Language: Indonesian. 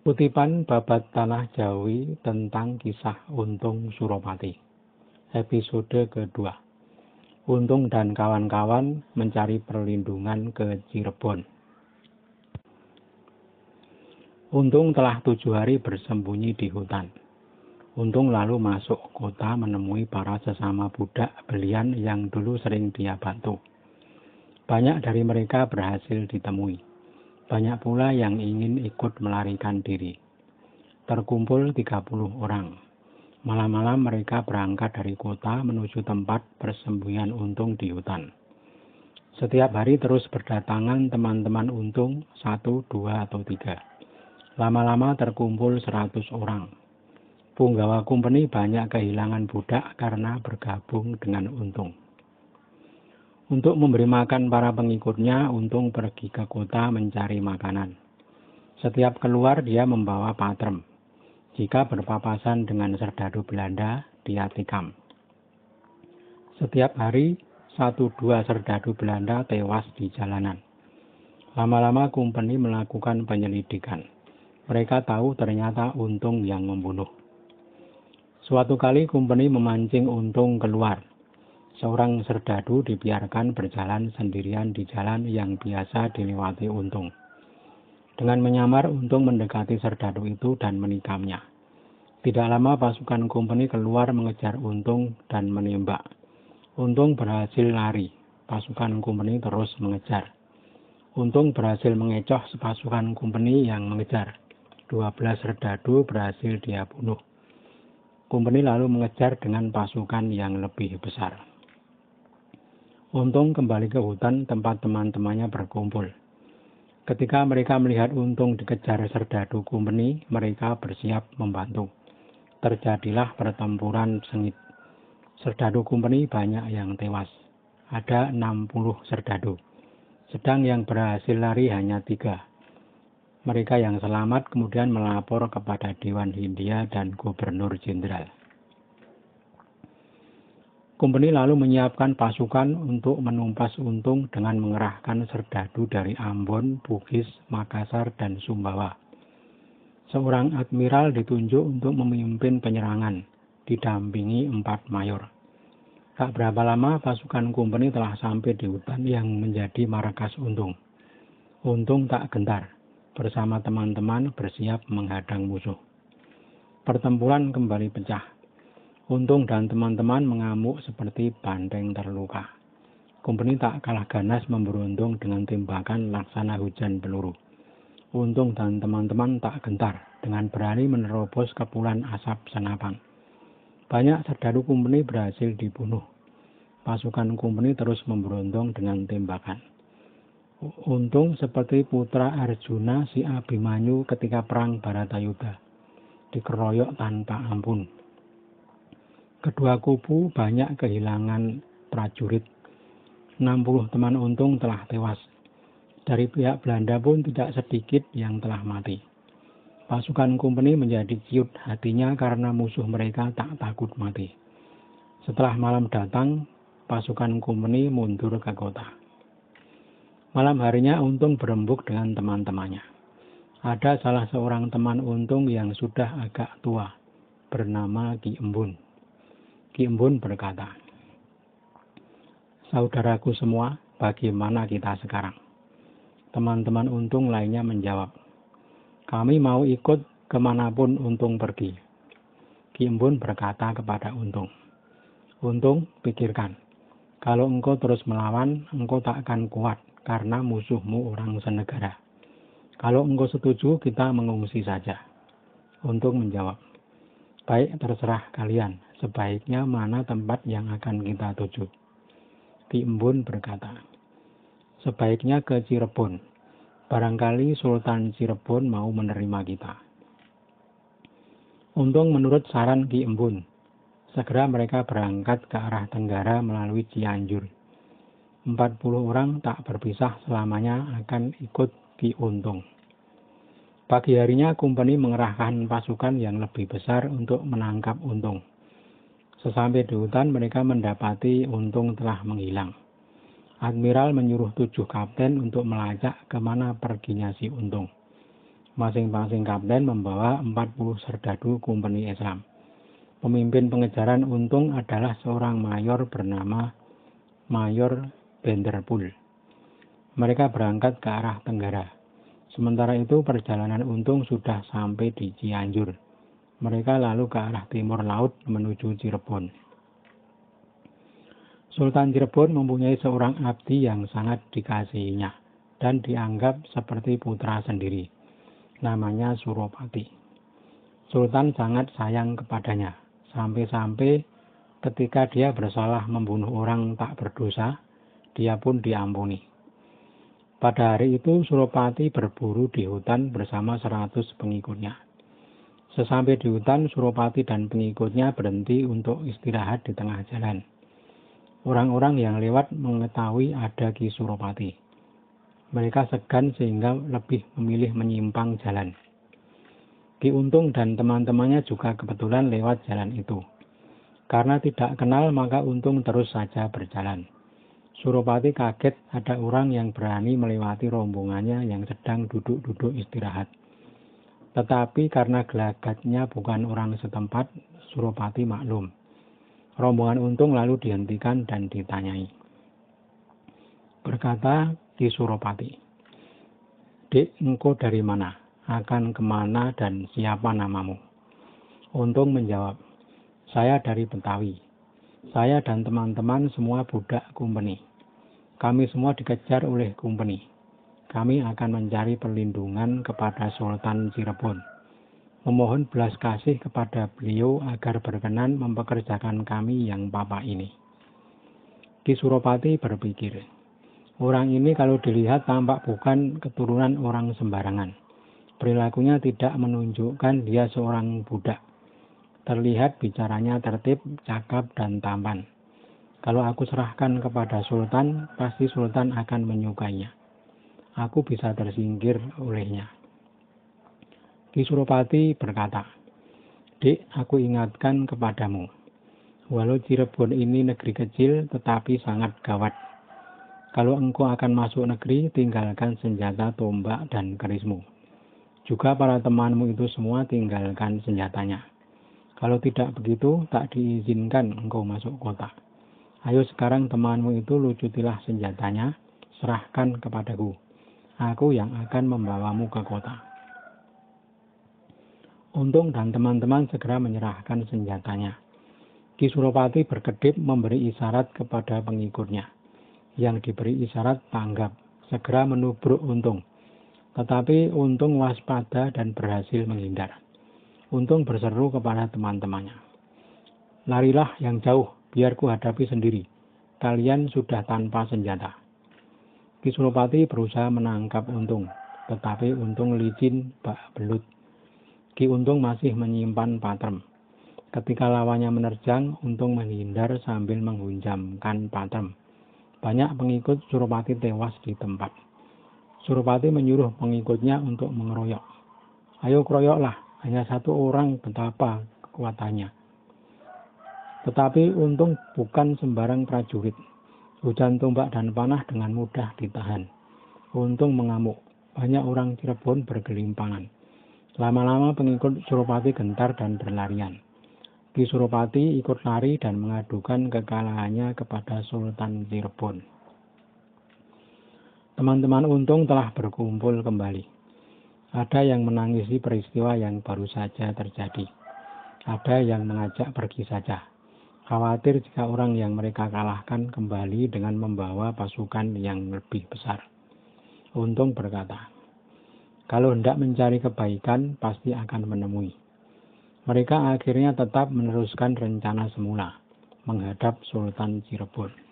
Kutipan babat Tanah Jawi tentang kisah Untung Suropati. Episode kedua. Untung dan kawan-kawan mencari perlindungan ke Cirebon. Untung telah 7 hari bersembunyi di hutan. Untung lalu masuk kota menemui para sesama budak belian yang dulu sering dia bantu. Banyak dari mereka berhasil ditemui. Banyak pula yang ingin ikut melarikan diri. Terkumpul 30 orang. Malam-malam mereka berangkat dari kota menuju tempat persembunyian Untung di hutan. Setiap hari terus berdatangan teman-teman Untung, 1, 2, atau 3. Lama-lama terkumpul 100 orang. Punggawa Company banyak kehilangan budak karena bergabung dengan Untung. Untuk memberi makan para pengikutnya, Untung pergi ke kota mencari makanan. Setiap keluar dia membawa patrem. Jika berpapasan dengan serdadu Belanda, dia tikam. Setiap hari, 1-2 serdadu Belanda tewas di jalanan. Lama-lama Company melakukan penyelidikan. Mereka tahu ternyata Untung yang membunuh. Suatu kali Company memancing Untung keluar. Seorang serdadu dibiarkan berjalan sendirian di jalan yang biasa dilewati Untung. Dengan menyamar, Untung mendekati serdadu itu dan menikamnya. Tidak lama pasukan Company keluar mengejar Untung dan menembak. Untung berhasil lari. Pasukan Company terus mengejar. Untung berhasil mengecoh pasukan Company yang mengejar. 12 serdadu berhasil dia bunuh. Company lalu mengejar dengan pasukan yang lebih besar. Untung kembali ke hutan tempat teman-temannya berkumpul. Ketika mereka melihat Untung dikejar serdadu Company, mereka bersiap membantu. Terjadilah pertempuran sengit. Serdadu Company banyak yang tewas. Ada 60 serdadu. Sedang yang berhasil lari hanya 3. Mereka yang selamat kemudian melapor kepada Dewan Hindia dan Gubernur Jenderal. Company lalu menyiapkan pasukan untuk menumpas Untung dengan mengerahkan serdadu dari Ambon, Bugis, Makassar, dan Sumbawa. Seorang admiral ditunjuk untuk memimpin penyerangan, didampingi 4 mayor. Tak berapa lama pasukan Company telah sampai di hutan yang menjadi markas Untung. Untung tak gentar, bersama teman-teman bersiap menghadang musuh. Pertempuran kembali pecah. Untung dan teman-teman mengamuk seperti banteng terluka. Company tak kalah ganas memburu Untung dengan tembakan laksana hujan peluru. Untung dan teman-teman tak gentar dengan berani menerobos kepulan asap senapan. Banyak serdadu Company berhasil dibunuh. Pasukan Company terus memburu Untung dengan tembakan. Untung seperti putra Arjuna si Abimanyu ketika perang Baratayuda, dikeroyok tanpa ampun. Kedua kubu banyak kehilangan prajurit. 60 teman Untung telah tewas. Dari pihak Belanda pun tidak sedikit yang telah mati. Pasukan Company menjadi ciut hatinya karena musuh mereka tak takut mati. Setelah malam datang, pasukan Company mundur ke kota. Malam harinya Untung berembuk dengan teman-temannya. Ada salah seorang teman Untung yang sudah agak tua, bernama Ki Embun. Ki Embun berkata, "Saudaraku semua, bagaimana kita sekarang?" Teman-teman Untung lainnya menjawab, "Kami mau ikut kemanapun Untung pergi." Ki Embun berkata kepada Untung, "Untung, pikirkan, kalau engkau terus melawan, engkau tak akan kuat karena musuhmu orang senegara. Kalau engkau setuju, kita mengungsi saja." Untung menjawab, "Baik, terserah kalian. Sebaiknya mana tempat yang akan kita tuju?" Ki Embun berkata, "Sebaiknya ke Cirebon. Barangkali Sultan Cirebon mau menerima kita." Untung menurut saran Ki Embun. Segera mereka berangkat ke arah tenggara melalui Cianjur. 40 orang tak berpisah selamanya akan ikut Ki Untung. Pagi harinya Company mengerahkan pasukan yang lebih besar untuk menangkap Untung. Sesampai di hutan mereka mendapati Untung telah menghilang. Admiral menyuruh 7 kapten untuk melacak kemana perginya si Untung. Masing-masing kapten membawa 40 serdadu Kompeni Islam. Pemimpin pengejaran Untung adalah seorang mayor bernama Mayor Benderpool. Mereka berangkat ke arah tenggara. Sementara itu perjalanan Untung sudah sampai di Cianjur. Mereka lalu ke arah timur laut menuju Cirebon. Sultan Cirebon mempunyai seorang abdi yang sangat dikasihinya dan dianggap seperti putra sendiri. Namanya Suropati. Sultan sangat sayang kepadanya, sampai-sampai ketika dia bersalah membunuh orang tak berdosa, dia pun diampuni. Pada hari itu Suropati berburu di hutan bersama 100 pengikutnya. Sesampai di hutan, Suropati dan pengikutnya berhenti untuk istirahat di tengah jalan. Orang-orang yang lewat mengetahui ada Ki Suropati. Mereka segan sehingga lebih memilih menyimpang jalan. Ki Untung dan teman-temannya juga kebetulan lewat jalan itu. Karena tidak kenal maka Untung terus saja berjalan. Suropati kaget ada orang yang berani melewati rombongannya yang sedang duduk-duduk istirahat. Tetapi karena gelagatnya bukan orang setempat, Suropati maklum. Rombongan Untung lalu dihentikan dan ditanyai. Berkata Ki Suropati, "Dek, engkau dari mana? Akan kemana dan siapa namamu?" Untung menjawab, "Saya dari Betawi. Saya dan teman-teman semua budak Kompeni. Kami semua dikejar oleh Kompeni. Kami akan mencari perlindungan kepada Sultan Cirebon. Memohon belas kasih kepada beliau agar berkenan mempekerjakan kami yang papa ini." Ki Suropati berpikir, orang ini kalau dilihat tampak bukan keturunan orang sembarangan. Perilakunya tidak menunjukkan dia seorang budak. Terlihat bicaranya tertib, cakap, dan tampan. Kalau aku serahkan kepada Sultan, pasti Sultan akan menyukainya. Aku bisa tersingkir olehnya. Ki Suropati berkata, "Dek, aku ingatkan kepadamu. Walau Cirebon ini negeri kecil tetapi sangat gawat. Kalau engkau akan masuk negeri, tinggalkan senjata, tombak, dan kerismu. Juga para temanmu itu semua tinggalkan senjatanya. Kalau tidak begitu, tak diizinkan engkau masuk kota. Ayo sekarang temanmu itu lucutilah senjatanya, serahkan kepadaku. Aku yang akan membawamu ke kota." Untung dan teman-teman segera menyerahkan senjatanya. Ki Suropati berkedip memberi isyarat kepada pengikutnya. Yang diberi isyarat tanggap, segera menubruk Untung. Tetapi Untung waspada dan berhasil menghindar. Untung berseru kepada teman-temannya, "Larilah yang jauh, biar ku hadapi sendiri. Kalian sudah tanpa senjata." Ki Suropati berusaha menangkap Untung, tetapi Untung licin bak belut. Ki Untung masih menyimpan patrem. Ketika lawannya menerjang, Untung menghindar sambil menghunjamkan patrem. Banyak pengikut Suropati tewas di tempat. Suropati menyuruh pengikutnya untuk mengeroyok. "Ayo keroyoklah, hanya satu orang betapa kekuatannya." Tetapi Untung bukan sembarang prajurit. Hujan tombak dan panah dengan mudah ditahan. Untung mengamuk. Banyak orang Cirebon bergelimpangan. Lama-lama pengikut Suropati gentar dan berlarian. Ki Suropati ikut lari dan mengadukan kekalahannya kepada Sultan Cirebon. Teman-teman Untung telah berkumpul kembali. Ada yang menangisi peristiwa yang baru saja terjadi. Ada yang mengajak pergi saja. Khawatir jika orang yang mereka kalahkan kembali dengan membawa pasukan yang lebih besar. Untung berkata, "Kalau hendak mencari kebaikan, pasti akan menemui." Mereka akhirnya tetap meneruskan rencana semula, menghadap Sultan Cirebon.